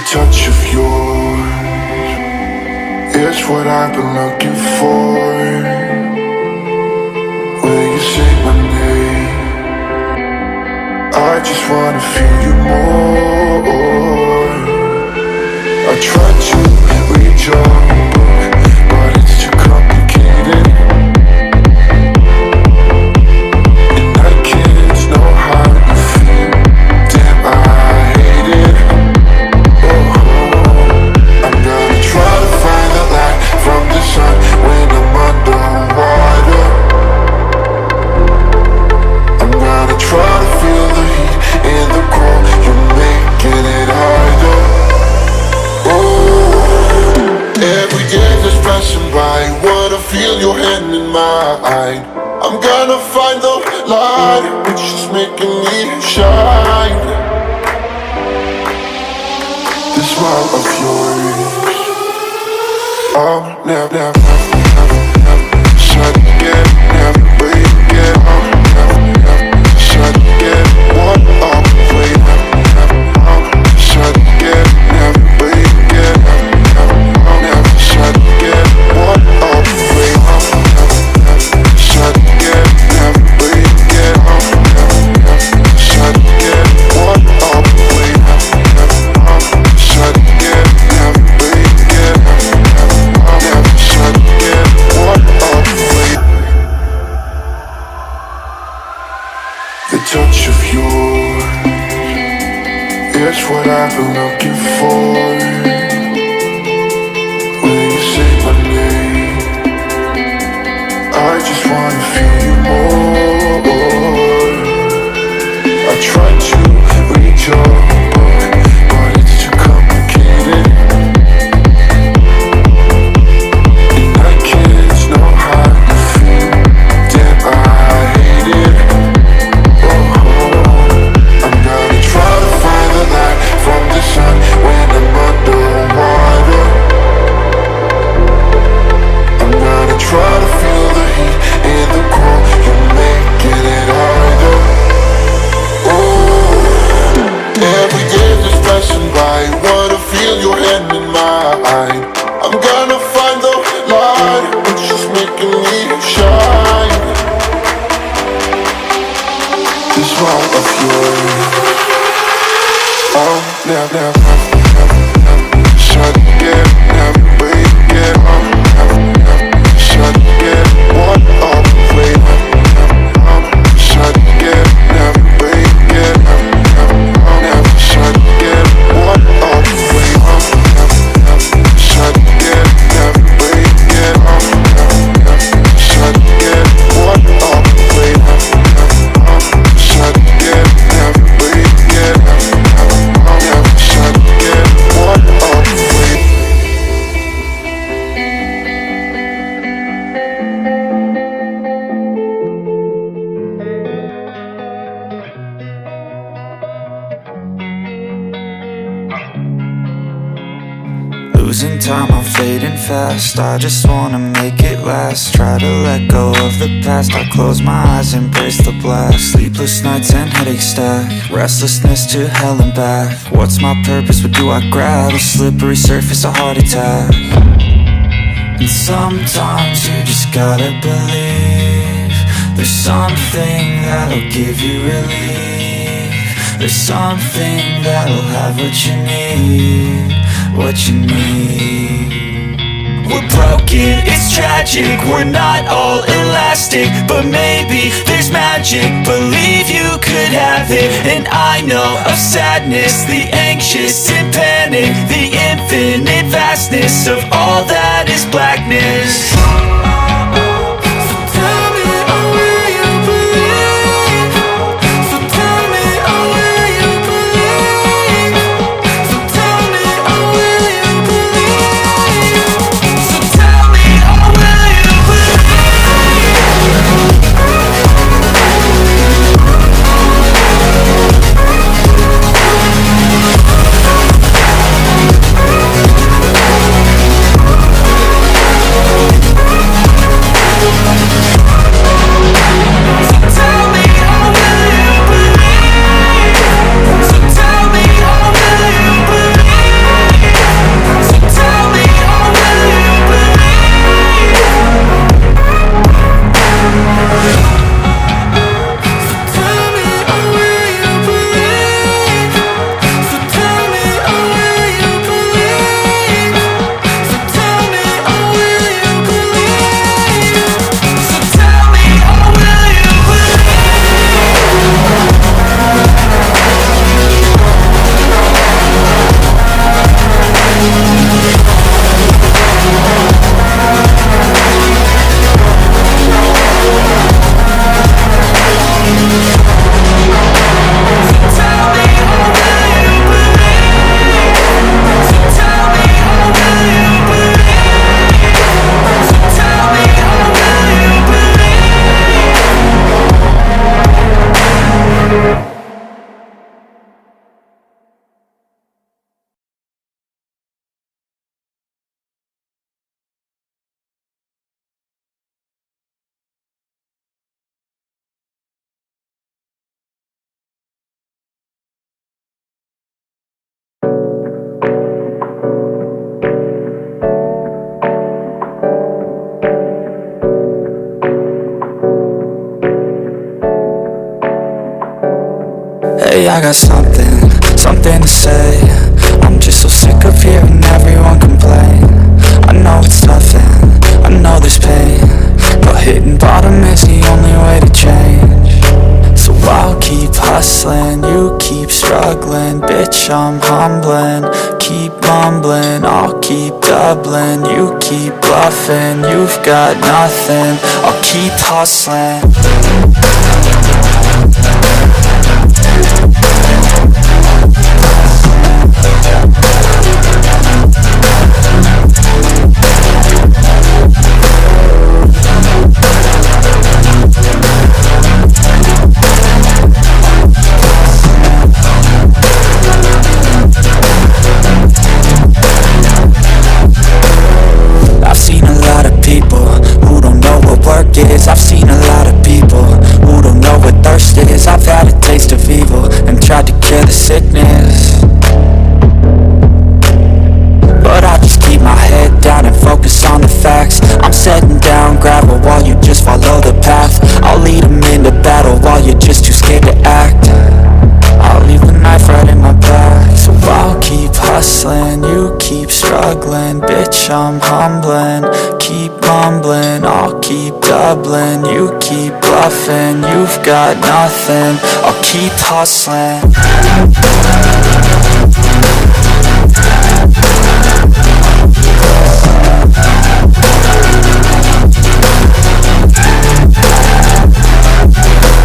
touch of yours is what I've been looking for. Will you say my name? I just wanna feel you more. I try to read your book, but it's too complicated, and I can't know how you feel. Damn, I hate it. I'm gonna try to find the light from the sun when I'm underwater. I'm gonna try to feel the heat in the cold. You're making it harder. Oh, every day that's passing by, wanna feel your hand in mine. I'm gonna find the light, which is making me shine. The smile of yours, I'll never shut again, never wait again. I'll never shut again. What I'll wait, I'll shut again, never wait again. I'll never shut again. What I'll wait, I'll never shut again, never wait again. I'll never shut again. What I'll wait, I'll shut again, never wait again. I'll never shut again. What I'll wait. The touch of yours is what I've been looking for. Will you say my name? I just wanna feel you more. I try to read your book, but it's too complicated, and I can't know how you feel. Damn, I hate it. I'm gonna try to find the light from the sun when I'm underwater. I'm gonna try to feel the heat in the cold. You're making it harder. Oh, every day that's passing by, wanna feel your hand in mine. I'm gonna find the light, which is making me shine. The smile of yours, I'll never shut again, never wait again. I'll never shut again. What I'll wait, I'll shut again, never wait again. I'll never shut again. What I'll wait, I'll never shut again, never wait again. I'll never shut again. What I'll wait, I'll shut again, never wait again. I'll never shut again. What I'll wait. Losing time, I'm fading fast. I just wanna make it last. Try to let go of the past. I close my eyes, embrace the blast. Sleepless nights and headache stack. Restlessness to hell and back. What's my purpose? What do I grab? A slippery surface, a heart attack. And sometimes you just gotta believe there's something that'll give you relief. There's something that'll have what you need. What you need. We're broken, it's tragic. We're not all elastic, but maybe there's magic. Believe you could have it. And I know of sadness, the anxious and panic, the infinite vastness of all that is blackness. Hey, I got something to say. I'm just so sick of hearing everyone complain. I know it's tough and I know there's pain, but hitting bottom is the only way to change. So I'll keep hustling, you keep struggling. Bitch, I'm humbling, keep mumbling. I'll keep doubling, you keep bluffing. You've got nothing, I'll keep hustling. I've seen a lot of people who don't know what thirst is. I've had a taste of evil and tried to cure the sickness, but I just keep my head down and focus on the facts. I'm setting down gravel while you just follow the path. I'll lead them into battle while you're just too scared to act. I'll leave the knife right in my back. So I'll keep hustling, you keep struggling. Bitch, I'm humbling, keep mumbling. I'll keep doubling, you keep bluffing. You've got nothing, I'll keep hustling.